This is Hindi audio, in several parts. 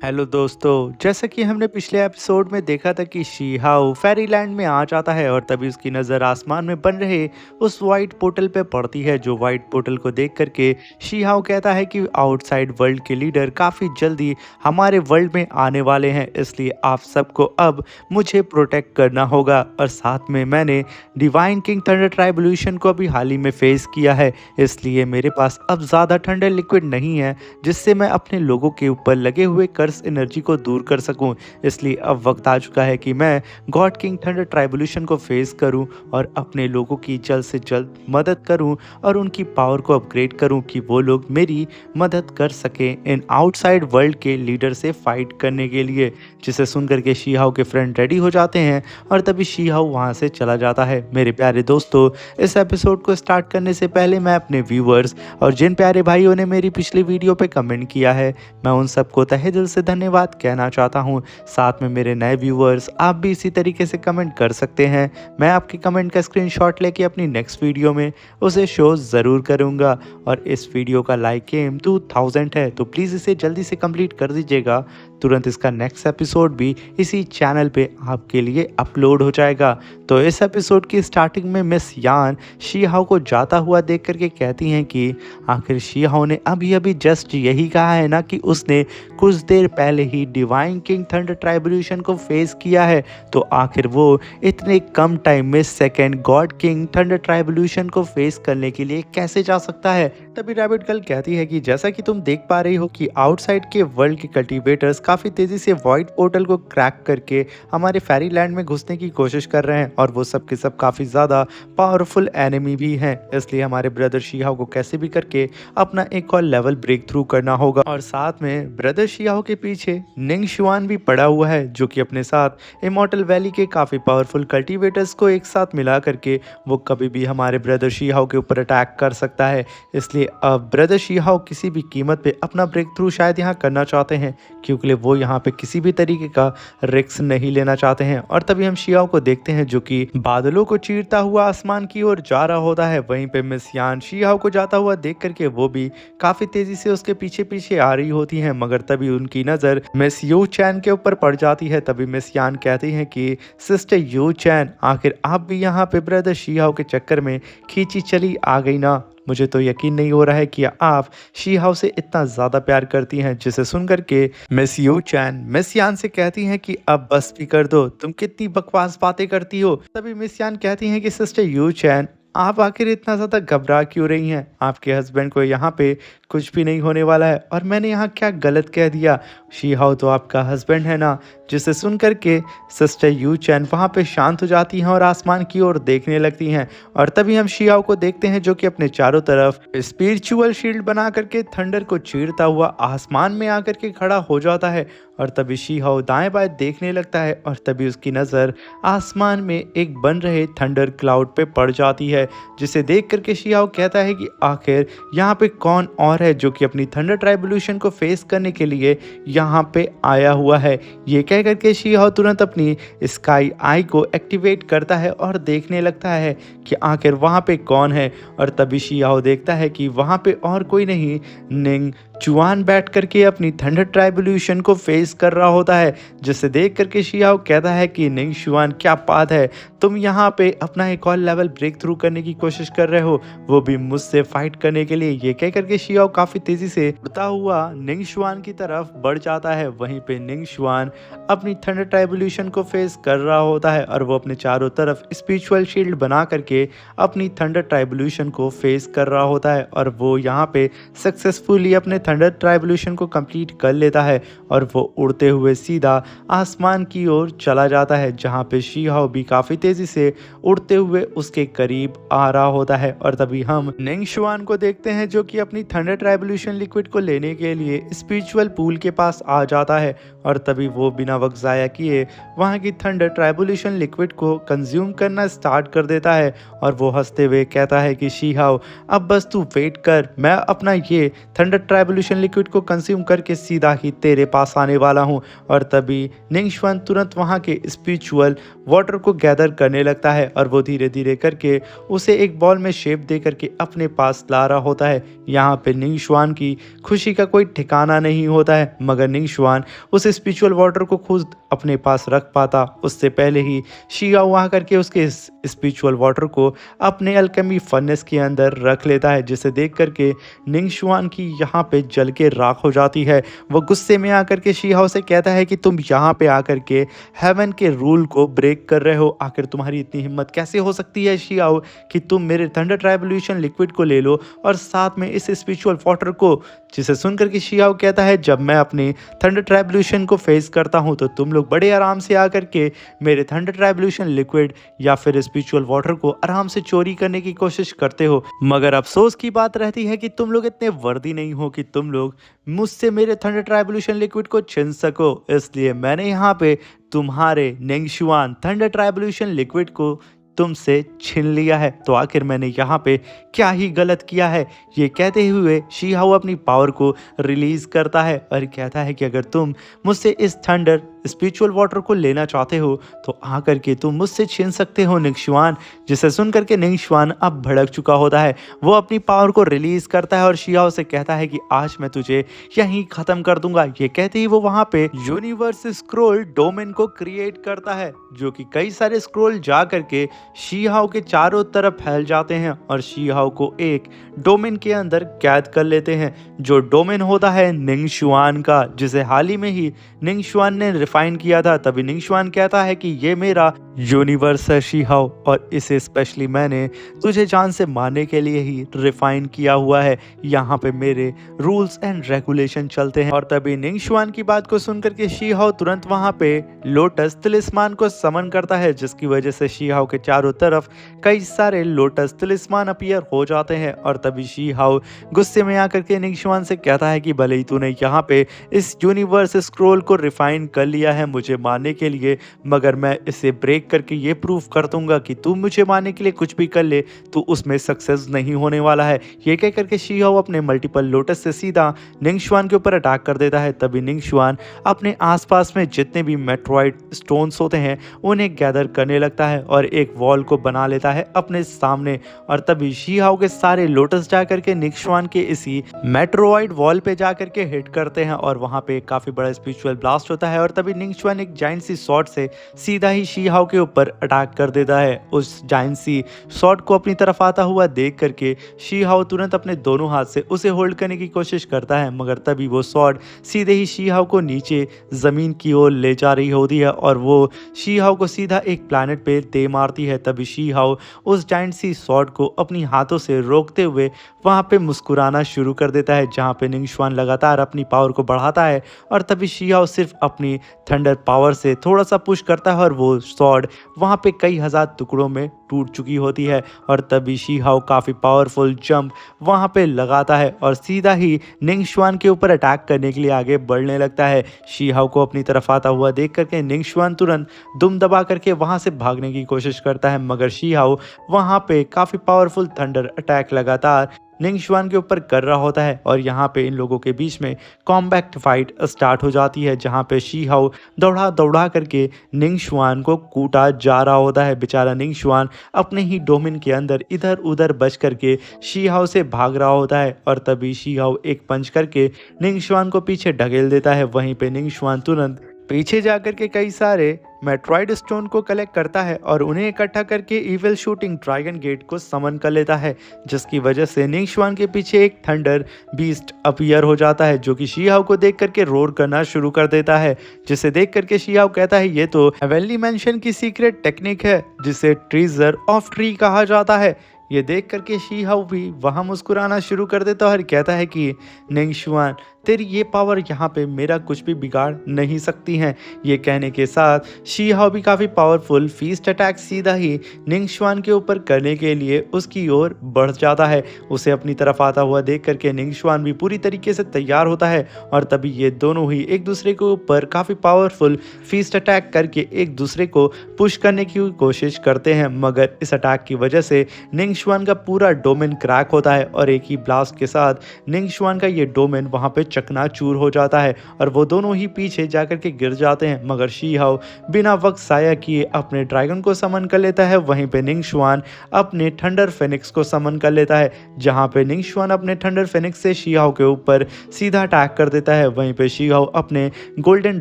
हेलो दोस्तों, जैसा कि हमने पिछले एपिसोड में देखा था कि शी-हाओ फेरीलैंड में आ जाता है और तभी उसकी नज़र आसमान में बन रहे उस वाइट पोर्टल पे पड़ती है। जो वाइट पोर्टल को देख करके शी-हाओ कहता है कि आउटसाइड वर्ल्ड के लीडर काफ़ी जल्दी हमारे वर्ल्ड में आने वाले हैं, इसलिए आप सबको अब मुझे प्रोटेक्ट करना होगा। और साथ में मैंने डिवाइन किंग थंडर ट्राइब्यूलेशन को अभी हाल ही में फेस किया है, इसलिए मेरे पास अब ज़्यादा थंडर लिक्विड नहीं है जिससे मैं अपने लोगों के ऊपर लगे हुए कर्स एनर्जी को दूर कर सकूं। इसलिए अब वक्त आ चुका है कि मैं गॉड किंग थंडर ट्राइब्यूलेशन को फेस करूं और अपने लोगों की जल्द से जल्द मदद करूं और उनकी पावर को अपग्रेड करूं कि वो लोग मेरी मदद कर सकें इन आउटसाइड वर्ल्ड के लीडर से फाइट करने के लिए। जिसे सुनकर के शी-हाओ के फ्रेंड रेडी हो जाते हैं और तभी शी-हाओ वहां से चला जाता है। मेरे प्यारे दोस्तों, इस एपिसोड को स्टार्ट करने से पहले मैं अपने व्यूअर्स और जिन प्यारे भाइयों ने मेरी पिछली वीडियो पे कमेंट किया है, मैं उन सबको तहे दिल से धन्यवाद कहना चाहता हूं। साथ में मेरे नए व्यूअर्स, आप भी इसी तरीके से कमेंट कर सकते हैं। मैं आपके कमेंट का स्क्रीनशॉट लेके अपनी नेक्स्ट वीडियो में उसे शो ज़रूर करूंगा। और इस वीडियो का लाइक एम 2000 है, तो प्लीज़ इसे जल्दी से कंप्लीट कर दीजिएगा। तुरंत इसका नेक्स्ट एपिसोड भी इसी चैनल पे आपके लिए अपलोड हो जाएगा। तो इस एपिसोड की स्टार्टिंग में मिस यान शी-हाओ को जाता हुआ देख करके कहती हैं कि आखिर शी-हाओ ने अभी अभी जस्ट यही कहा है ना कि उसने कुछ देर पहले ही डिवाइन किंग थंडर ट्राइब्यूलेशन को फेस किया है, तो आखिर वो इतने कम टाइम में सेकेंड गॉड किंग थंडर ट्राइब्यूलेशन को फेस करने के लिए कैसे जा सकता है। तभी रैबिट गर्ल कहती है कि जैसा कि तुम देख पा रही हो कि आउटसाइड के वर्ल्ड के कल्टीवेटर्स काफ़ी तेज़ी से वाइट पोर्टल को क्रैक करके हमारे फेरीलैंड में घुसने की कोशिश कर रहे हैं और वो सब के सब काफ़ी ज़्यादा पावरफुल एनिमी भी हैं। इसलिए हमारे ब्रदर शी-हाओ को कैसे भी करके अपना एक और लेवल ब्रेक थ्रू करना होगा। और साथ में ब्रदर शी-हाओ के पीछे निंग शुआन भी पड़ा हुआ है, जो कि अपने साथ इमॉर्टल वैली के काफ़ी पावरफुल कल्टीवेटर्स को एक साथ मिला करके वो कभी भी हमारे ब्रदर शी-हाओ के ऊपर अटैक कर सकता है। इसलिए अब ब्रदर शी-हाओ किसी भी कीमत पे अपना ब्रेक थ्रू शायद यहाँ करना चाहते हैं, क्योंकि वो यहाँ पे किसी भी तरीके का रिस्क नहीं लेना चाहते हैं। और तभी हम शी-हाओ को देखते हैं जो कि बादलों को चीरता हुआ आसमान की ओर जा रहा होता है। वहीं पे मिस यान शी-हाओ को जाता हुआ देख करके वो भी काफ़ी तेज़ी से उसके पीछे पीछे आ रही होती हैं, मगर तभी उनकी नज़र मिस यू चैन के ऊपर पड़ जाती है। तभी मिस यान कहती हैं कि सिस्टर यू चैन, आखिर आप भी यहाँ पे ब्रदर शी-हाओ के चक्कर में खींची चली आ गई ना। मुझे तो यकीन नहीं हो रहा है कि आप शी-हाओ से इतना ज़्यादा प्यार करती हैं। जिसे सुनकर के मिस यू चैन मिस यान से कहती हैं कि अब बस भी कर दो, तुम कितनी बकवास बातें करती हो। तभी मिस यान कहती हैं कि सिस्टर यू चैन, आप आखिर इतना ज़्यादा घबरा क्यों रही हैं? आपके हस्बैंड को यहाँ पे कुछ भी नहीं होने वाला है और मैंने यहाँ क्या गलत कह दिया? शी-हाओ तो आपका हस्बैंड है ना। जिसे सुनकर के सिस्टर यू चैन वहाँ पे शांत हो जाती हैं और आसमान की ओर देखने लगती हैं। और तभी हम शी-हाओ को देखते हैं जो कि अपने चारों तरफ स्पिरिचुअल शील्ड बना करके थंडर को चीरता हुआ आसमान में आकर के खड़ा हो जाता है। और तभी शी-हाओ दाएं बाएं देखने लगता है और तभी उसकी नज़र आसमान में एक बन रहे थंडर क्लाउड पे पड़ जाती है। जिसे देख करके शी-हाओ कहता है कि आखिर यहाँ पे कौन और है जो कि अपनी थंडर ट्राइब्यूलेशन को फेस करने के लिए यहाँ पे आया हुआ है। ये कह करके शी-हाओ तुरंत अपनी स्काई आई को एक्टिवेट करता है और देखने लगता है कि आखिर वहाँ पे कौन है। और तभी शी-हाओ देखता है कि वहाँ पे और कोई नहीं, निंग चुआन बैठ करके अपनी थंडर ट्राइब्यूलेशन को फेस कर रहा होता है। जिसे देख करके शी-हाओ कहता है कि निंग शुआन, क्या बात है, तुम यहाँ पे अपना एक और लेवल ब्रेक थ्रू करने की कोशिश कर रहे हो, वो भी मुझसे फाइट करने के लिए। ये कह करके शी-हाओ काफ़ी तेज़ी से उड़ता हुआ निंग शुआन की तरफ बढ़ जाता है। वहीं पे निंग शुआन अपनी थंडर ट्राइब्यूलेशन को फेस कर रहा होता है और वो अपने चारों तरफ स्पिरिचुअल शील्ड बना करके अपनी थंडर ट्राइब्यूलेशन को फेस कर रहा होता है। और वो यहाँ पे सक्सेसफुली अपने थंडर ट्राइब्यूलेशन को कंप्लीट कर लेता है और वो उड़ते हुए सीधा आसमान की ओर चला जाता है, जहाँ पे शी-हाओ भी काफ़ी तेज़ी से उड़ते हुए उसके करीब आ रहा होता है। और तभी हम निंग शुआन को देखते हैं जो कि अपनी थंडर ट्राइब्यूलेशन लिक्विड को लेने के लिए स्पिरिचुअल पूल के पास आ जाता है। और तभी वो बिना वक्त ज़ाया किए वहाँ की थंडर ट्राइब्यूलेशन लिक्विड को कंज्यूम करना स्टार्ट कर देता है। और वो हंसते हुए कहता है कि शी-हाओ, अब बस तू वेट कर, मैं अपना ये थंडर ट्राइब्यूलेशन रेवोल्यूशन लिक्विड को कंज्यूम करके सीधा ही तेरे पास आने वाला हूँ। और तभी निंगशुआन तुरंत वहाँ के स्पिरिचुअल वाटर को गैदर करने लगता है और वो धीरे धीरे करके उसे एक बॉल में शेप दे करके अपने पास ला रहा होता है। यहाँ पे निंगशुआन की खुशी का कोई ठिकाना नहीं होता है, मगर निंगशुआन उस स्पिरिचुअल वाटर को खुद अपने पास रख पाता उससे पहले ही शियाओ वहाँ करके उसके स्पिरिचुअल वाटर को अपने अल्केमी फर्नेस के अंदर रख लेता है, जिसे देख करके निंगशुआन की यहाँ पे जल के राख हो जाती है। वो गुस्से में आकर के शियाओ से कहता है कि तुम यहाँ पे आकर के हेवन के रूल को ब्रेक कर रहे हो, आखिर तुम्हारी इतनी हिम्मत कैसे हो सकती है शियाओ कि तुम मेरे थंडर ट्राइबोल्यूशन लिक्विड को ले लो और साथ में इस स्पिरिचुअल वाटर को। जिसे सुनकर के शियाओ कहता है जब मैं अपने थंडर ट्राइबोल्यूशन को फेस करता हूँ तो तुम लोग बड़े आराम से आकर के मेरे थंडर ट्राइबोल्यूशन लिक्विड या फिर स्पिरिचुअल वाटर को आराम से चोरी करने की कोशिश करते हो, मगर अफसोस की बात रहती है कि तुम लोग इतने वर्दी नहीं हो कि तुम लोग मुझसे मेरे थंडर ट्राइबोल्यूशन लिक्विड को छीन सको। इसलिए मैंने यहाँ पे तुम्हारे निंगशुआन थंडर ट्राइबोल्यूशन लिक्विड को तुमसे छीन लिया है। तो आखिर मैंने यहाँ पे क्या ही गलत किया है? ये कहते हुए शिहाओ अपनी पावर को रिलीज करता है और कहता है कि अगर तुम मुझसे इस थंडर स्पिरिचुअल वाटर को लेना चाहते हो तो आकर के तुम मुझसे छीन सकते हो निंगशुआन। जिसे सुनकर के निंगशुआन अब भड़क चुका होता है। वो अपनी पावर को रिलीज करता है और शियाओ से कहता है कि आज मैं तुझे यहीं खत्म कर दूंगा। ये कहते ही वो वहां पे यूनिवर्स स्क्रोल डोमेन को क्रिएट करता है, जो कि कई सारे स्क्रोल जा करके शिहाओ के चारों तरफ फैल जाते हैं और शिहाओ को एक डोमेन के अंदर कैद कर लेते हैं, जो डोमेन होता है निंगशुआन का, जिसे हाल ही में ही निंगशुआन ने रिफाइन किया था। तभी निंगशुआन कहता है कि ये मेरा यूनिवर्स है शिहाओ और इसे स्पेशली मैंने तुझे जान से मारने के लिए ही रिफाइन किया हुआ है। यहाँ पे मेरे रूल्स एंड रेगुलेशन चलते हैं। और तभी निंगशुआन की बात को सुनकर के शिहाओ तुरंत वहाँ पे लोटस तिलिस्मान को समन करता है, जिसकी वजह से शिहाओ के चारों तरफ कई सारे लोटस तिलिस्मान अपीयर हो जाते हैं। और तभी शिहाओ गुस्से में आकर के निंगशुआन से कहता है कि भले ही तूने यहाँ पे इस यूनिवर्स स्क्रोल को रिफाइन कर लिया है मुझे मारने के लिए, मगर मैं इसे ब्रेक करके ये प्रूफ कर दूंगा कि तू मुझे मारने के लिए कुछ भी कर ले तो उसमें सक्सेस नहीं होने वाला है। ये कह करके शिहाओ अपने मल्टीपल लोटस से सीधा निंगशुआन के ऊपर अटैक कर देता है। तभी निंगशुआन अपने आसपास में जितने भी मेट्रॉइड स्टोन्स होते हैं उन्हें गैदर करने लगता है और एक वॉल को बना लेता है अपने सामने। और तभी शिहाओ के सारे लोटस जा करके निंगशुआन के इसी मेट्रोइड वॉल पे जा करके हिट करते हैं और वहां पे काफी बड़ा स्पिरिचुअल ब्लास्ट होता है। और तभी निंगशुआन एक जाइंट सी शॉट से सीधा ही शिहाओ के ऊपर अटैक कर देता है। उस जाइंट सी शॉट को अपनी तरफ आता हुआ देख करके शिहाओ तुरंत अपने दोनों हाथ से उसे होल्ड करने की कोशिश करता है, मगर तभी वो शॉट सीधे ही शिहाओ को नीचे जमीन की ओर ले जा रही होती है और वो शिहाओ को सीधा एक प्लैनेट पे दे मारती है। तभी शिहाओ उस जाइंट सी शॉट को अपनी हाथों से रोकते हुए वहां पे मुस्कुराना शुरू कर देता है, जहां पे निंगशुआन लगातार अपनी पावर को बढ़ाता है। और तभी शिहाओ सिर्फ अपनी थंडर पावर से थोड़ा सा पुश करता है और वो स्वॉर्ड वहां पे कई हजार टुकड़ों में टूट चुकी होती है। और तभी शिहाओ काफी पावरफुल जंप वहां पे लगाता है और सीधा ही निंगशुआन के ऊपर अटैक करने के लिए आगे बढ़ने लगता है। शिहाओ को अपनी तरफ आता हुआ देख करके निंगशुआन तुरंत दुम दबा करके वहां से भागने की कोशिश करता है, मगर शिहाओ वहां पे काफी पावरफुल थंडर अटैक लगातार निंगशुआन के ऊपर कर रहा होता है। और यहाँ पे इन लोगों के बीच में कॉम्बैक्ट फाइट स्टार्ट हो जाती है, जहाँ पे शिहाओ दौड़ा दौड़ा करके निंगशुआन को कूटा जा रहा होता है। बेचारा निंगशुआन अपने ही डोमेन के अंदर इधर उधर बच करके शिहाओ से भाग रहा होता है। और तभी शिहाओ एक पंच करके निंगशुआन को पीछे ढकेल देता है। वहीं पे निंगशुआन तुरंत पीछे जाकर के कई सारे मेट्रॉइड स्टोन को कलेक्ट करता है और उन्हें इकट्ठा करके इविल शूटिंग ड्रैगन गेट को समन कर लेता है, जिसकी वजह से निंगशुआन के पीछे एक थंडर बीस्ट अपीयर हो जाता है, जो कि शिहाओ को देख करके रोर करना शुरू कर देता है। जिसे देख करके शिहाओ कहता है ये तो हेवनली मैंशन की सीक्रेट टेक्निक है जिसे ट्रीजर ऑफ ट्री कहा जाता है। ये देख करके शिहाओ भी वहाँ मुस्कुराना शुरू कर देता है और कहता है कि निंगशुआन तेरी ये पावर यहाँ पे मेरा कुछ भी बिगाड़ नहीं सकती हैं। ये कहने के साथ शी हाओ भी काफ़ी पावरफुल फीस्ट अटैक सीधा ही निंग शुआन के ऊपर करने के लिए उसकी ओर बढ़ जाता है। उसे अपनी तरफ आता हुआ देख करके निंग शुआन भी पूरी तरीके से तैयार होता है और तभी ये दोनों ही एक दूसरे के ऊपर काफ़ी पावरफुल फीस्ट अटैक करके एक दूसरे को पुश करने की कोशिश करते हैं, मगर इस अटैक की वजह से निंग शुआन का पूरा डोमेन क्रैक होता है और एक ही ब्लास्ट के साथ निंग शुआन का ये डोमेन वहां पे चकनाचूर हो जाता है और वो दोनों ही पीछे जाकर के गिर जाते हैं। मगर शी हाओ बिना वक्त ज़ाया किए अपने ड्रैगन को समन कर लेता है। वहीं पे निंग शुआन अपने थंडर फेनिक्स को समन कर लेता है, जहां पे निंग शुआन अपने थंडर फेनिक्स से शी हाओ के ऊपर सीधा अटैक कर देता है। वहीं पे शी हाओ अपने गोल्डन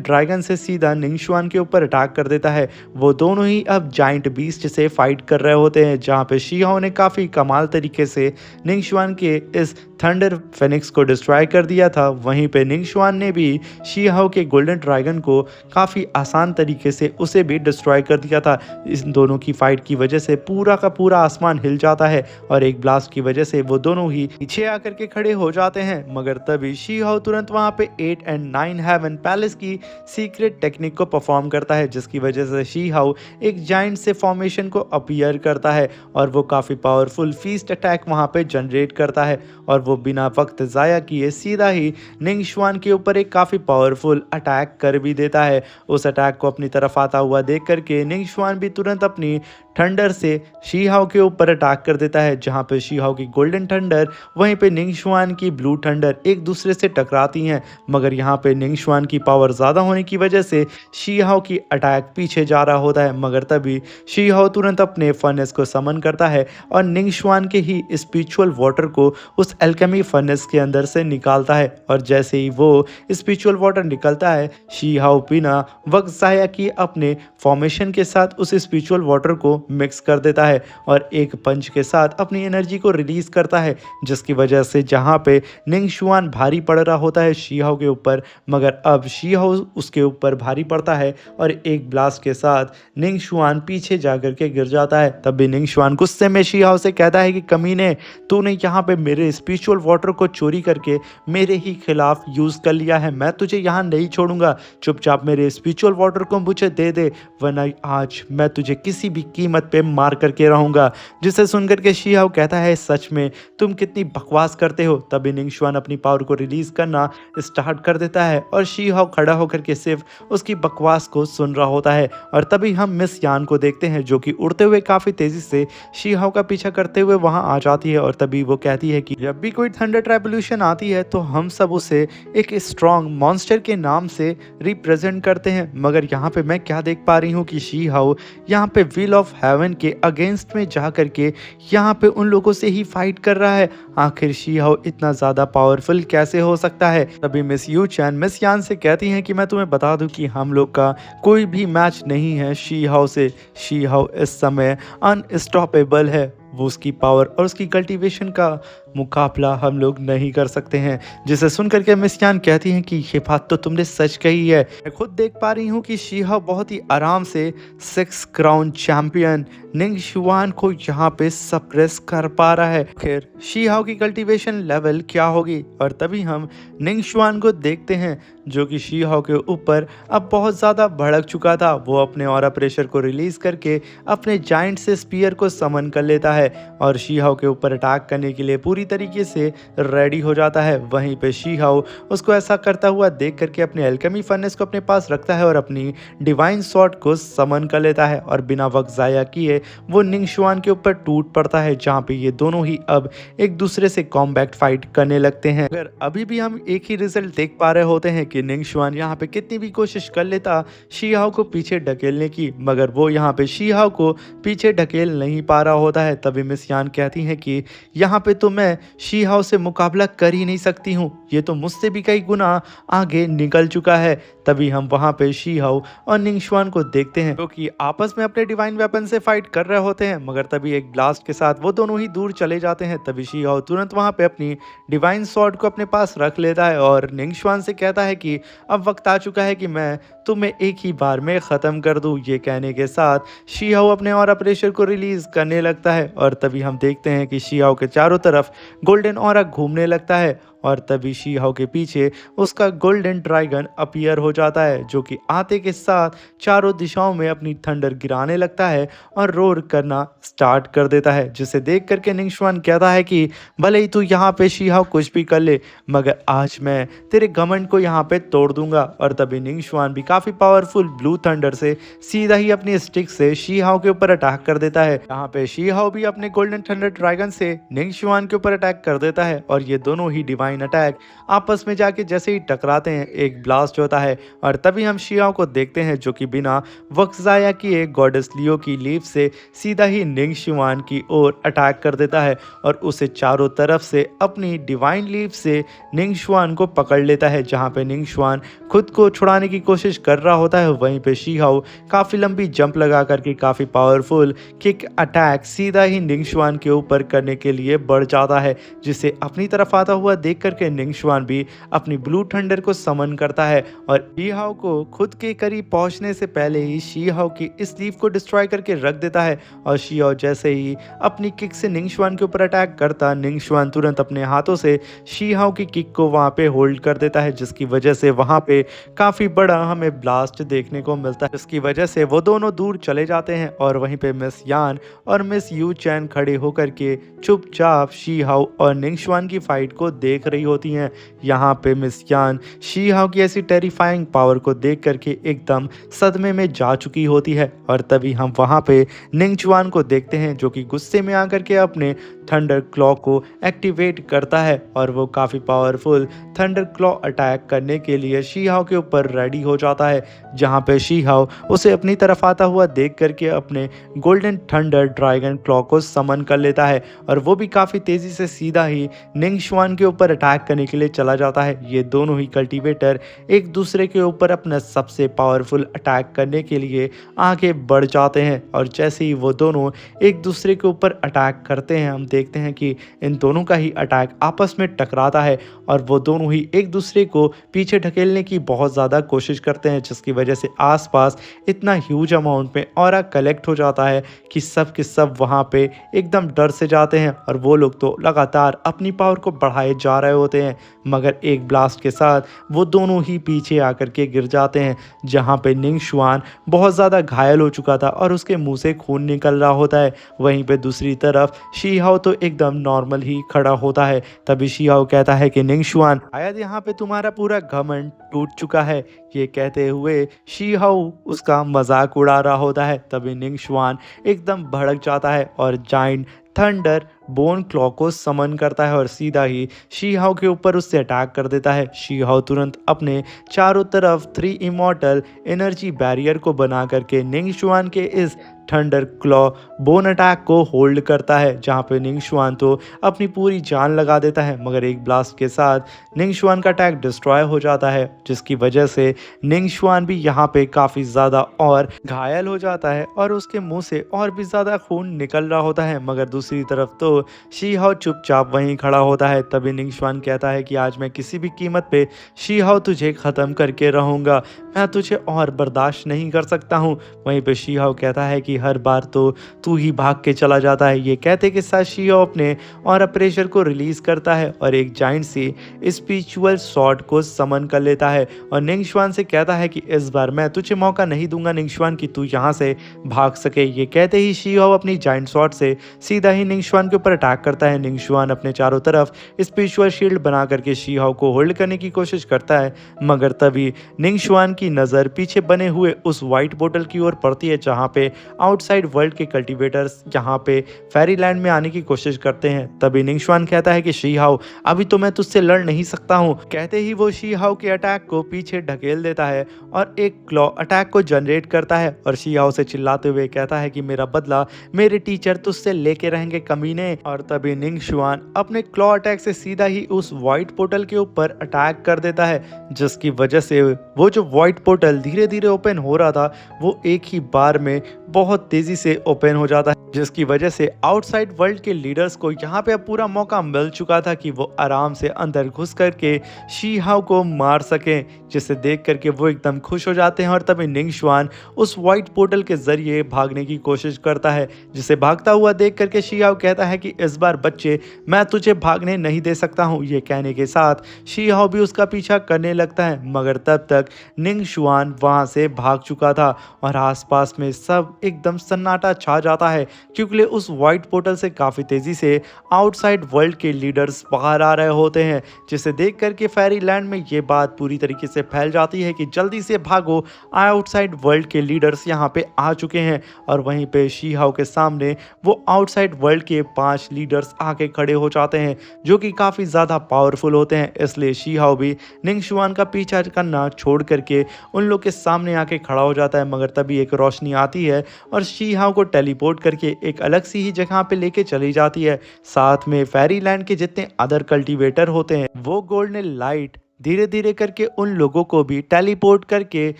ड्रैगन से सीधा निंग शुआन के ऊपर अटैक कर देता है। वो दोनों ही अब जाइंट बीस्ट से फाइट कर रहे होते हैं, जहां पे शी हाओ ने काफ़ी कमाल तरीके से निंग शुआन के इस थंडर फेनिक्स को डिस्ट्रॉय कर दिया था। वहीं पे निंग शुआन ने भी शी हाओ के गोल्डन ड्रैगन को काफ़ी आसान तरीके से उसे भी डिस्ट्रॉय कर दिया था। इस दोनों की फाइट की वजह से पूरा का पूरा आसमान हिल जाता है और एक ब्लास्ट की वजह से वो दोनों ही पीछे आकर के खड़े हो जाते हैं। मगर तभी शी हाओ तुरंत वहां पे 8 एंड 9 हेवन पैलेस की सीक्रेट टेक्निक को परफॉर्म करता है, जिसकी वजह से शी हाओ एक जाइंट से फॉर्मेशन को अपीयर करता है और वो काफ़ी पावरफुल फीस्ट अटैक वहां पे जनरेट करता है और वो बिना वक्त ज़ाया किए सीधा ही निंग शुआन के ऊपर एक काफ़ी पावरफुल अटैक कर भी देता है। उस अटैक को अपनी तरफ आता हुआ देख करके निंग शुआन भी तुरंत अपनी थंडर से शी हाओ के ऊपर अटैक कर देता है, जहां पे शी हाओ की गोल्डन थंडर वहीं पे निंग शुआन की ब्लू थंडर एक दूसरे से टकराती हैं। मगर यहाँ पे निंग शुआन की पावर ज़्यादा होने की वजह से शी हाओ की अटैक पीछे जा रहा होता है। मगर तभी शी हाओ तुरंत अपने फर्नेस को समन करता है और निंग शुआन के ही स्पिरिचुअल वाटर को उस एल्केमी फर्नेस के अंदर से निकालता है और जैसे ही वो स्पिरिचुअल वाटर निकलता है, शी हाओ बिना वक्त ज़ाया किए अपने फॉर्मेशन के साथ उस स्पिरिचुअल वाटर को मिक्स कर देता है और एक पंच के साथ अपनी एनर्जी को रिलीज करता है, जिसकी वजह से जहां पे निंग शुआन भारी पड़ रहा होता है शी हाओ के ऊपर, मगर अब शी हाओ उसके ऊपर भारी पड़ता है और एक ब्लास्ट के साथ निंग शुआन पीछे जाकर के गिर जाता है। तभी निंग शुआन गुस्से में शी हाओ से कहता है कि कमीने, तूने यहाँ पे मेरे स्पिरिचुअल वाटर को चोरी करके मेरे ही खिलाफ यूज कर लिया है, मैं तुझे यहाँ नहीं छोड़ूंगा, चुपचाप मेरे स्पिरिचुअल वाटर को मुझे दे दे, वरना आज मैं तुझे किसी भी कीमत पे मार करके रहूंगा। जिसे सुनकर के शी हाओ कहता है, सच में तुम कितनी बकवास करते हो। तभी निंग शुआन अपनी पावर को रिलीज करना स्टार्ट कर देता है और शी हाओ खड़ा होकर के सिर्फ उसकी बकवास को सुन रहा होता है और तभी हम मिस यान को देखते हैं, जो कि उड़ते हुए काफी तेजी से शी हाओ का पीछा करते हुए वहां आ जाती है और तभी वो कहती है कि जब भी कोई थंडर ट्रेवोल्यूशन आती है तो हम सब उसे एक स्ट्रॉन्ग मॉन्स्टर के नाम से रिप्रेजेंट करते हैं। मगर यहाँ पे मैं क्या देख पा रही हूँ कि शी हाओ यहाँ पे विल ऑफ हेवन के अगेंस्ट में जा करके यहाँ पे उन लोगों से ही फाइट कर रहा है। आखिर शी हाओ इतना ज़्यादा पावरफुल कैसे हो सकता है। तभी मिस यू चैन मिस यान से कहती हैं कि मैं तुम्हें बता दूं कि हम लोग का कोई भी मैच नहीं है शी हाओ से। शी हाओ इस समय अनस्टॉपेबल है, वो उसकी पावर और उसकी कल्टीवेशन का मुकाबला हम लोग नहीं कर सकते हैं। जिसे सुन करके मिस यान कहती हैं कि ये बात तो तुमने सच कही है। मैं खुद देख पा रही हूँ कि शी हाओ बहुत ही आराम से 6 क्राउन चैंपियन निंग शुआन को यहाँ पे सप्रेस कर पा रहा है। फिर शी हाओ की कल्टीवेशन लेवल क्या होगी। और तभी हम निंग शुआन को देखते हैं, जो कि शी हाओ के ऊपर अब बहुत ज़्यादा भड़क चुका था। वो अपने ऑरा प्रेशर को रिलीज करके अपने जाइंट से स्पीयर को समन कर लेता है और शी हाओ के ऊपर अटैक करने के लिए पूरी तरीके से रेडी हो जाता है। वहीं पे शी हाओ उसको ऐसा करता हुआ देख करके अपने एल्केमी फर्नेस को अपने पास रखता है और अपनी डिवाइन स्वॉर्ड को समन कर लेता है और बिना वक्त ज़ाया किए वो निंग शुआन के ऊपर टूट पड़ता है, जहाँ पे ये दोनों ही अब एक दूसरे से कॉम्बैट फाइट करने लगते हैं। अगर अभी भी हम एक ही रिजल्ट देख पा रहे होते हैं कि निंग शुआन यहाँ पे कितनी भी कोशिश कर लेता शी हाओ को पीछे ढकेलने की, मगर वो यहाँ पे शी हाओ को पीछे ढकेल नहीं पा रहा होता है। तभी मिस यान कहती हैं कि यहाँ पे तो मैं शी हाओ से मुकाबला कर ही नहीं सकती हूँ, ये तो मुझसे भी कई गुना आगे निकल चुका है। तभी हम वहाँ पे शी हाओ और निंग शुआन को देखते हैं, जो कि आपस में अपने डिवाइन वेपन से फाइट कर रहे होते हैं। मगर तभी एक ब्लास्ट के साथ वो दोनों ही दूर चले जाते हैं। तभी शी हाओ तुरंत वहाँ पे अपनी डिवाइन स्वॉर्ड को अपने पास रख लेता है और निंग शुआन से कहता है कि अब वक्त आ चुका है कि मैं तुम्हें एक ही बार में ख़त्म कर दूँ। ये कहने के साथ शी हाओ अपने ऑरा प्रेशर को रिलीज करने लगता है और तभी हम देखते हैं कि शी हाओ के चारों तरफ गोल्डन ऑरा घूमने लगता है और तभी शी हाओ के पीछे उसका गोल्डन ड्रैगन अपीयर हो जाता है, जो कि आते के साथ चारों दिशाओं में अपनी थंडर गिराने लगता है और रोर करना स्टार्ट कर देता है, जिसे देख करके निंगशुआन कहता है कि भले ही तू यहाँ पे शी हाओ कुछ भी कर ले, मगर आज मैं तेरे घमंड को यहाँ पे तोड़ दूंगा। और तभी निंगशुआन भी काफी पावरफुल ब्लू थंडर से सीधा ही अपनी स्टिक से शी हाओ के ऊपर अटैक कर देता है। यहाँ पे शी हाओ भी अपने गोल्डन थंडर ड्रैगन से निंगशुआन के ऊपर अटैक कर देता है और ये दोनों ही डिवाइन अटैक आपस में जाके जैसे ही टकराते हैं एक ब्लास्ट होता है। और तभी हम शी हाओ को देखते हैं जो कि बिना वक्त ज़ाया किए गॉडेस लियो की लीफ से सीधा ही निंगशुआन की ओर अटैक कर देता है और उसे चारों तरफ से अपनी डिवाइन लीफ से निंगशुआन को पकड़ लेता है। जहाँ पे निंगशुआन खुद को छुड़ाने की कोशिश कर रहा होता है, वहीं पे शी हाओ काफ़ी लंबी जंप लगा करके काफ़ी पावरफुल किक अटैक सीधा ही निंगशुआन के ऊपर करने के लिए बढ़ जाता है, जिसे अपनी तरफ आता हुआ देख करके निंगशुआन भी अपनी ब्लू थंडर को समन करता है और शी हाओ को खुद के करीब पहुंचने से पहले ही शी हाओ की इस लीफ को डिस्ट्रॉय करके रख देता है। और शी हाओ जैसे ही अपनी किक से निंगशुआन के ऊपर अटैक करता, निंगशुआन तुरंत अपने हाथों से शी हाओ की किक को वहां पे होल्ड कर देता है, जिसकी वजह से वहां पे काफी बड़ा हमें ब्लास्ट देखने को मिलता है, जिसकी वजह से वो दोनों दूर चले जाते हैं। और वहीं पे मिस यान और मिस यू चैन खड़े होकर के चुपचाप शी हाओ और निंगशुआन की फाइट को देख रही होती हैं। यहाँ पे मिस यान शी हाओ की ऐसी टेरिफाइंग पावर को देख करके एकदम सदमे में जा चुकी होती है। और तभी हम वहाँ पे निंगशुआन को देखते हैं जो कि गुस्से में आकर के अपने थंडर क्लॉ को एक्टिवेट करता है और वो काफ़ी पावरफुल थंडर क्लॉ अटैक करने के लिए शी हाओ के ऊपर रेडी हो जाता है। जहाँ पे शी हाओ उसे अपनी तरफ आता हुआ देख करके अपने गोल्डन थंडर ड्रैगन क्लॉ को समन कर लेता है और वो भी काफ़ी तेज़ी से सीधा ही निंगशुआन के ऊपर अटैक करने के लिए चला जाता है। ये दोनों ही कल्टीवेटर एक दूसरे के ऊपर अपना सबसे पावरफुल अटैक करने के लिए आगे बढ़ जाते हैं और जैसे ही वो दोनों एक दूसरे के ऊपर अटैक करते हैं, हम देखते हैं कि इन दोनों का ही अटैक आपस में टकराता है और वो दोनों ही एक दूसरे को पीछे ढकेलने की बहुत ज़्यादा कोशिश करते हैं, जिसकी वजह से आसपास इतना ह्यूज अमाउंट में ऑरा कलेक्ट हो जाता है कि सब के सब वहाँ पे एकदम डर से जाते हैं और वो लोग तो लगातार अपनी पावर को बढ़ाए जा रहे होते हैं, मगर एक ब्लास्ट के साथ वो दोनों ही पीछे आकर के गिर जाते हैं। जहाँ पे निंगशुआन बहुत ज़्यादा घायल हो चुका था और उसके मुंह से खून निकल रहा होता है, वहीं पे दूसरी तरफ शी हाओ तो एकदम नॉर्मल ही खड़ा होता है। तभी शी हाओ कहता है कि निंगशुआन शायद यहाँ पे तुम्हारा पूरा घमंड टूट चुका है। ये कहते हुए शी हाओ उसका मजाक उड़ा रहा होता है। तभी निंगशुआन एकदम भड़क जाता है और जाइंट थंडर बोन क्लॉ को समन करता है और सीधा ही शी हाओ के ऊपर उससे अटैक कर देता है। शी हाओ तुरंत अपने चारों तरफ 3 इमॉर्टल एनर्जी बैरियर को बना करके निंगशुआन के इस थंडर क्लॉ बोन अटैक को होल्ड करता है, जहाँ पे निंगशुआन तो अपनी पूरी जान लगा देता है, मगर एक ब्लास्ट के साथ निंगशुआन का अटैक डिस्ट्रॉय हो जाता है, जिसकी वजह से निंगशुआन भी यहाँ पे काफ़ी ज़्यादा और घायल हो जाता है और उसके मुंह से और भी ज़्यादा खून निकल रहा होता है। मगर दूसरी तरफ तो शी हाओ चुपचाप वहीं खड़ा होता है। तभी निंगशुआन कहता है कि आज मैं किसी भी कीमत पे शी हाओ तुझे ख़त्म करके रहूँगा, मैं तुझे और बर्दाश्त नहीं कर सकता हूँ। वहीं पे शी हाओ कहता है कि हर बार तो तू ही भाग के चला जाता है। ये कहते के साथ शी हाओ अपने और प्रेशर को रिलीज करता है और एक जाइंट सी स्पिरिचुअल शॉट को समन कर लेता है और निंगशुआन से कहता है कि इस बार मैं तुझे मौका नहीं दूंगा निंगशुआन कि तू यहाँ से भाग सके। ये कहते ही शी हाओ अपनी जाइंट शॉट से सीधा ही निंगशुआन के ऊपर अटैक करता है। निंगशुआन अपने चारों तरफ स्पिरिचुअल शील्ड बना करके शी हाओ को होल्ड करने की कोशिश करता है, मगर तभी निंगशुआन की नज़र पीछे बने हुए उस वाइट बोतल की ओर पड़ती है, जहाँ पे आउटसाइड वर्ल्ड के कल्टीवेटर्स यहाँ पे फेरीलैंड में आने की कोशिश करते हैं। तभी निंगशुआन कहता है कि शी हाओ अभी तो मैं तुझसे लड़ नहीं सकता हूँ। कहते ही वो शी हाओ के अटैक को पीछे ढकेल देता है और एक क्लॉ अटैक को जनरेट करता है और शी हाओ से चिल्लाते हुए कहता है कि मेरा बदला मेरे टीचर तुझसे लेके रहेंगे कमीने। और तभी निंगशुआन अपने क्लॉ अटैक से सीधा ही उस वाइट पोर्टल के ऊपर अटैक कर देता है, जिसकी वजह से वो जो वाइट पोर्टल धीरे धीरे ओपन हो रहा था वो एक ही बार में बहुत बहुत तेजी से ओपन हो जाता है, जिसकी वजह से आउटसाइड वर्ल्ड के लीडर्स को यहाँ पे अब पूरा मौका मिल चुका था कि वो आराम से अंदर घुस करके शी हाओ को मार सकें, जिसे देख करके वो एकदम खुश हो जाते हैं। और तभी निंग शुआन उस वाइट पोर्टल के जरिए भागने की कोशिश करता है, जिसे भागता हुआ देख करके शी हाओ कहता है कि इस बार बच्चे मैं तुझे भागने नहीं दे सकता हूँ। ये कहने के साथ शी हाओ भी उसका पीछा करने लगता है, मगर तब तक निंग शुआन वहाँ से भाग चुका था और आसपास में सब एकदम सन्नाटा छा जाता है, क्योंकि उस वाइट पोर्टल से काफ़ी तेज़ी से आउटसाइड वर्ल्ड के लीडर्स बाहर आ रहे होते हैं, जिसे देख करके फेरीलैंड में ये बात पूरी तरीके से फैल जाती है कि जल्दी से भागो, आउटसाइड वर्ल्ड के लीडर्स यहाँ पे आ चुके हैं। और वहीं पे शी हाओ के सामने वो आउटसाइड वर्ल्ड के 5 लीडर्स आके खड़े हो जाते हैं, जो कि काफ़ी ज़्यादा पावरफुल होते हैं। इसलिए शी हाओ भी निंग शुआन का पीछा करना छोड़ करके उन लोग के सामने आके खड़ा हो जाता है, मगर तभी एक रोशनी आती है और शी हाओ को टेलीपोर्ट करके एक अलग सी ही जगह पे लेके चली जाती है। साथ में फेरीलैंड के जितने अदर कल्टीवेटर होते हैं, वो गोल्डन लाइट धीरे धीरे करके उन लोगों को भी टेलीपोर्ट करके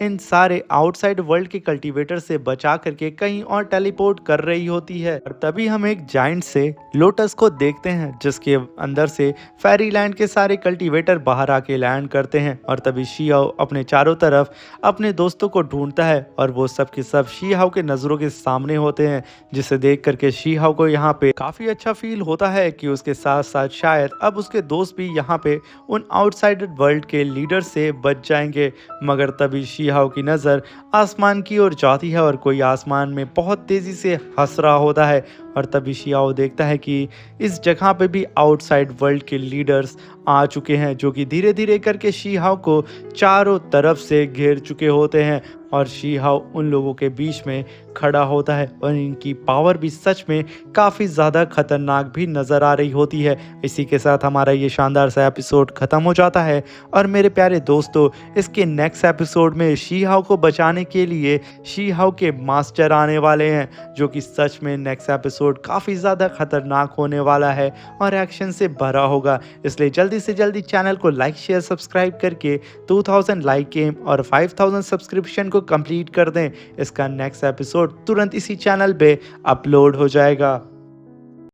इन सारे आउटसाइड वर्ल्ड के कल्टीवेटर से बचा करके कहीं और टेलीपोर्ट कर रही होती है। और तभी हम एक जाइंट से लोटस को देखते हैं, जिसके अंदर से फेरीलैंड के सारे कल्टीवेटर बाहर आके लैंड करते हैं। और तभी शी हाओ अपने चारों तरफ अपने दोस्तों को ढूंढता है और वो सब के सब शी हाओ के नज़रों के सामने होते हैं, जिसे देख करके शी हाओ को यहाँ पे काफ़ी अच्छा फील होता है कि उसके साथ साथ शायद अब उसके दोस्त भी यहाँ पे उन आउटसाइड वर्ल्ड के लीडर से बच जाएंगे। मगर तभी शी हाओ की नज़र आसमान की ओर जाती है और कोई आसमान में बहुत तेज़ी से हंस रहा होता है। और तभी शी हाओ देखता है कि इस जगह पे भी आउटसाइड वर्ल्ड के लीडर्स आ चुके हैं, जो कि धीरे धीरे करके शी हाओ को चारों तरफ से घेर चुके होते हैं। और शी हाओ उन लोगों के बीच में खड़ा होता है और इनकी पावर भी सच में काफ़ी ज़्यादा खतरनाक भी नज़र आ रही होती है। इसी के साथ हमारा ये शानदार सा एपिसोड ख़त्म हो जाता है। और मेरे प्यारे दोस्तों, इसके नेक्स्ट एपिसोड में शी हाओ को बचाने के लिए शी हाओ के मास्टर आने वाले हैं, जो कि सच में नेक्स्ट एपिसोड काफ़ी ज़्यादा खतरनाक होने वाला है और एक्शन से भरा होगा। इसलिए जल्दी से जल्दी चैनल को लाइक शेयर सब्सक्राइब करके 2000 लाइक एम और 5000 सब्सक्रिप्शन को कंप्लीट कर दें। इसका नेक्स्ट एपिसोड तुरंत इसी चैनल पे अपलोड हो जाएगा।